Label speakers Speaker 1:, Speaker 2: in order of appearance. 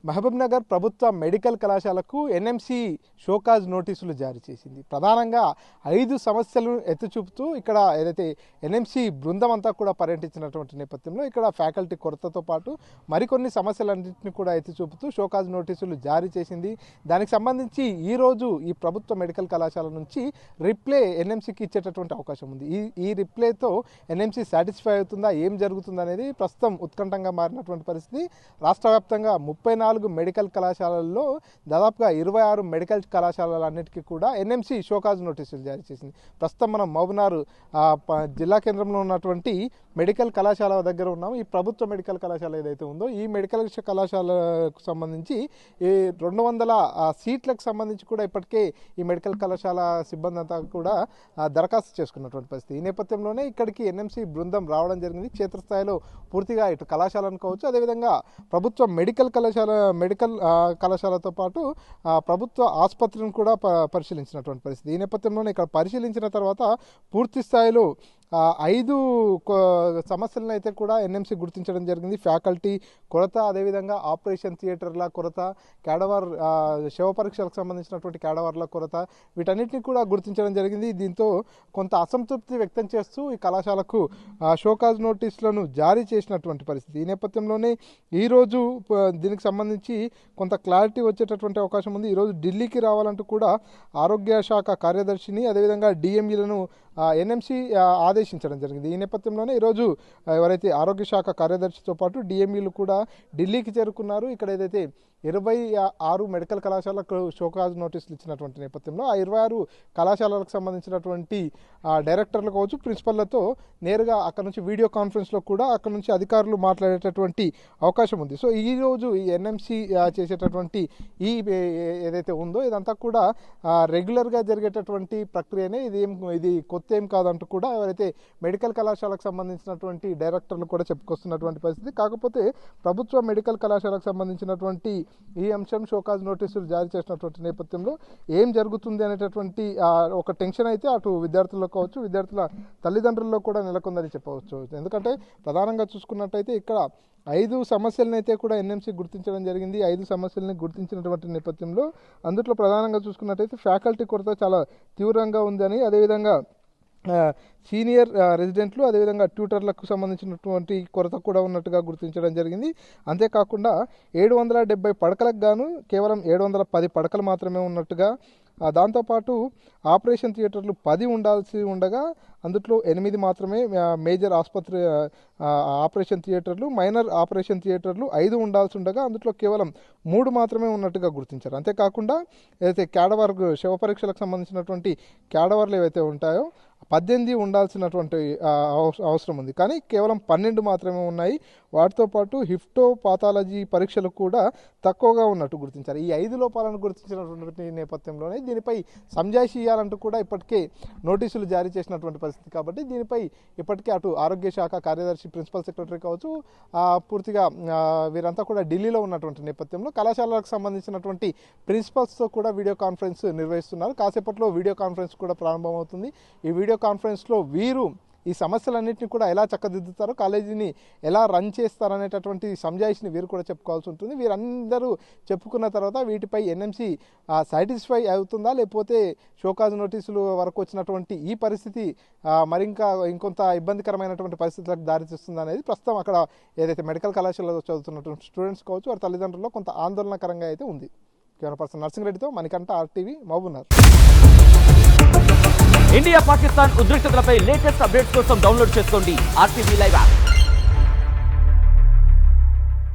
Speaker 1: మహబూబ్నగర్ ప్రభుత్వ మెడికల్ కళాశాలకు NMC show cause నోటీసులు జారీ చేసింది. ప్రధానంగా 5 సమస్యలను ఎత్తిచూపుతూ ఇక్కడ ఏదైతే ఎన్ఎంసి బృందం అంతా కూడా పర్యటించినటువంటి నేపథ్యంలో ఇక్కడ ఫ్యాకల్టీ కొరతతో పాటు మరికొన్ని సమస్యలన్నింటినీ కూడా ఎత్తిచూపుతూ షోకాజ్ నోటీసులు జారీ చేసింది. దానికి సంబంధించి ఈరోజు ఈ ప్రభుత్వ మెడికల్ కళాశాల నుంచి రిప్లే ఎన్ఎంసికి ఇచ్చేటటువంటి అవకాశం ఉంది. ఈ రిప్లేతో ఎన్ఎంసి సాటిస్ఫై అవుతుందా, ఏం జరుగుతుందా అనేది ప్రస్తుతం ఉత్కంఠంగా మారినటువంటి పరిస్థితి. రాష్ట్ర వ్యాప్తంగా 34 మెడికల్ కళాశాలల్లో దాదాపుగా 26 మెడికల్ కళాశాలలన్నిటికీ కూడా ఎన్ఎంసి షోకాజ్ నోటీసులు జారీ చేసింది. ప్రస్తుతం మనం మహబూబ్నగర్ జిల్లా కేంద్రంలో ఉన్నటువంటి మెడికల్ కళాశాల దగ్గర ఉన్నాము. ఈ ప్రభుత్వ మెడికల్ కళాశాల ఏదైతే ఉందో ఈ మెడికల్ కళాశాలకు సంబంధించి ఈ 200 సీట్లకు సంబంధించి కూడా ఇప్పటికే ఈ మెడికల్ కళాశాల సిబ్బంది అంతా కూడా దరఖాస్తు చేసుకున్నటువంటి పరిస్థితి. ఈ నేపథ్యంలోనే ఇక్కడికి ఎన్ఎంసి బృందం రావడం జరిగింది. క్షేత్రస్థాయిలో పూర్తిగా ఇటు కళాశాలను కావచ్చు, అదేవిధంగా ప్రభుత్వ మెడికల్ కళాశాలతో పాటు ప్రభుత్వ ఆసుపత్రిని కూడా పరిశీలించినటువంటి పరిస్థితి. ఈ నేపథ్యంలోనే ఇక్కడ పరిశీలించిన తర్వాత పూర్తి స్థాయిలో 5 సమస్యలను అయితే కూడా ఎన్ఎంసి గుర్తించడం జరిగింది. ఫ్యాకల్టీ కొరత, అదేవిధంగా ఆపరేషన్ థియేటర్ల కొరత, క్యాడవర్ శవ పరీక్షలకు సంబంధించినటువంటి క్యాడవర్ల కొరత, వీటన్నిటిని కూడా గుర్తించడం జరిగింది. దీంతో కొంత అసంతృప్తి వ్యక్తం చేస్తూ ఈ కళాశాలకు షోకాజ్ నోటీసులను జారీ చేసినటువంటి పరిస్థితి. ఈ నేపథ్యంలోనే ఈరోజు దీనికి సంబంధించి కొంత క్లారిటీ వచ్చేటటువంటి అవకాశం ఉంది. ఈరోజు ఢిల్లీకి రావాలంటూ కూడా ఆరోగ్య శాఖ కార్యదర్శిని, అదేవిధంగా డిఎంఈలను ఎన్ఎంసి ఆదేశించడం జరిగింది. ఈ నేపథ్యంలోనే ఈరోజు ఎవరైతే ఆరోగ్య శాఖ కార్యదర్శితో పాటు డిఎంఈలు కూడా ఢిల్లీకి చేరుకున్నారు. ఇక్కడ ఏదైతే 26 మెడికల్ కళాశాలకు షోకాజ్ నోటీసులు ఇచ్చినటువంటి నేపథ్యంలో ఆ 26 కళాశాలలకు సంబంధించినటువంటి డైరెక్టర్లు కావచ్చు, ప్రిన్సిపల్లతో నేరుగా అక్కడ నుంచి వీడియో కాన్ఫరెన్స్లో కూడా అక్కడ నుంచి అధికారులు మాట్లాడేటటువంటి అవకాశం ఉంది. సో ఈరోజు ఈ ఎన్ఎంసి చేసేటటువంటి ఈ ఏదైతే ఉందో ఇదంతా కూడా రెగ్యులర్గా జరిగేటటువంటి ప్రక్రియనే. ఇది కొత్త ఏం కాదంటూ కూడా ఎవరైతే మెడికల్ కళాశాలకు సంబంధించినటువంటి డైరెక్టర్లు కూడా చెప్పుకొస్తున్నటువంటి పరిస్థితి. కాకపోతే ప్రభుత్వ మెడికల్ కళాశాలకు సంబంధించినటువంటి ఈ అంశం షోకాజ్ నోటీసులు జారీ చేసినటువంటి నేపథ్యంలో ఏం జరుగుతుంది అనేటటువంటి ఒక టెన్షన్ అయితే అటు విద్యార్థుల్లో కావచ్చు, విద్యార్థుల తల్లిదండ్రుల్లో కూడా నెలకొందని చెప్పవచ్చు. ఎందుకంటే ప్రధానంగా చూసుకున్నట్టయితే ఇక్కడ 5 సమస్యలను అయితే కూడా ఎన్ఎంసి గుర్తించడం జరిగింది. 5 సమస్యలని గుర్తించినటువంటి నేపథ్యంలో అందులో ప్రధానంగా చూసుకున్నట్టయితే ఫ్యాకల్టీ కొరత చాలా తీవ్రంగా ఉందని, అదేవిధంగా సీనియర్ రెసిడెంట్లు, అదేవిధంగా ట్యూటర్లకు సంబంధించినటువంటి కొరత కూడా ఉన్నట్టుగా గుర్తించడం జరిగింది. అంతేకాకుండా 770 పడకలకు గాను కేవలం 710 పడకలు మాత్రమే ఉన్నట్టుగా, దాంతోపాటు ఆపరేషన్ థియేటర్లు 10 ఉండాల్సి ఉండగా అందులో 8 మాత్రమే మేజర్ ఆసుపత్రి ఆపరేషన్ థియేటర్లు, మైనర్ ఆపరేషన్ థియేటర్లు 5 ఉండాల్సి ఉండగా అందులో కేవలం 3 మాత్రమే ఉన్నట్టుగా గుర్తించారు. అంతేకాకుండా ఏదైతే క్యాడవర్ శవ పరీక్షలకు సంబంధించినటువంటి క్యాడవర్లు ఏవైతే ఉంటాయో 18 ఉండాల్సినటువంటి అవసరం ఉంది, కానీ కేవలం 12 మాత్రమే ఉన్నాయి. వాటితో పాటు హిఫ్టో పాథాలజీ పరీక్షలు కూడా తక్కువగా ఉన్నట్టు గుర్తించారు. ఈ 5 లోపాలను గుర్తించినటువంటి నేపథ్యంలోనే దీనిపై సంజాయిషి ఇవ్వాలంటూ కూడా ఇప్పటికే నోటీసులు జారీ చేసినటువంటి పరిస్థితి. కాబట్టి దీనిపై ఇప్పటికే అటు ఆరోగ్య శాఖ కార్యదర్శి, ప్రిన్సిపల్ సెక్రటరీ కావచ్చు, పూర్తిగా వీరంతా కూడా ఢిల్లీలో ఉన్నటువంటి నేపథ్యంలో కళాశాలకు సంబంధించినటువంటి ప్రిన్సిపల్స్తో కూడా వీడియో కాన్ఫరెన్స్ నిర్వహిస్తున్నారు. కాసేపట్లో వీడియో కాన్ఫరెన్స్ కూడా ప్రారంభమవుతుంది. ఈ వీడియో కాన్ఫరెన్స్లో వీరు ఈ సమస్యలన్నింటినీ కూడా ఎలా చక్కదిద్దుతారో, కాలేజీని ఎలా రన్ చేస్తారనేటటువంటి సంజాయిషిని వీరు కూడా చెప్పుకోవాల్సి ఉంటుంది. వీరందరూ చెప్పుకున్న తర్వాత వీటిపై ఎన్ఎంసి సాటిస్ఫై అవుతుందా, లేకపోతే షోకాజ్ నోటీసులు వరకు వచ్చినటువంటి ఈ పరిస్థితి ఇంకొంత ఇబ్బందికరమైనటువంటి పరిస్థితులకు దారితీస్తుందా అనేది ప్రస్తుతం అక్కడ ఏదైతే మెడికల్ కళాశాలలో చదువుతున్నటువంటి స్టూడెంట్స్ కావచ్చు, వారి తల్లిదండ్రుల్లో కొంత ఆందోళనకరంగా అయితే ఉంది. కెమెరా పర్సన్ నర్సింగ్రెడ్డితో మణికంఠ, RTV, మహబూబ్నగర్.
Speaker 2: ఇండియా పాకిస్తాన్ ఉద్రిక్తతలపై లేటెస్ట్ అప్డేట్స్ కోసం డౌన్లోడ్ చేసుకోండి RTV లైవ్ యాప్.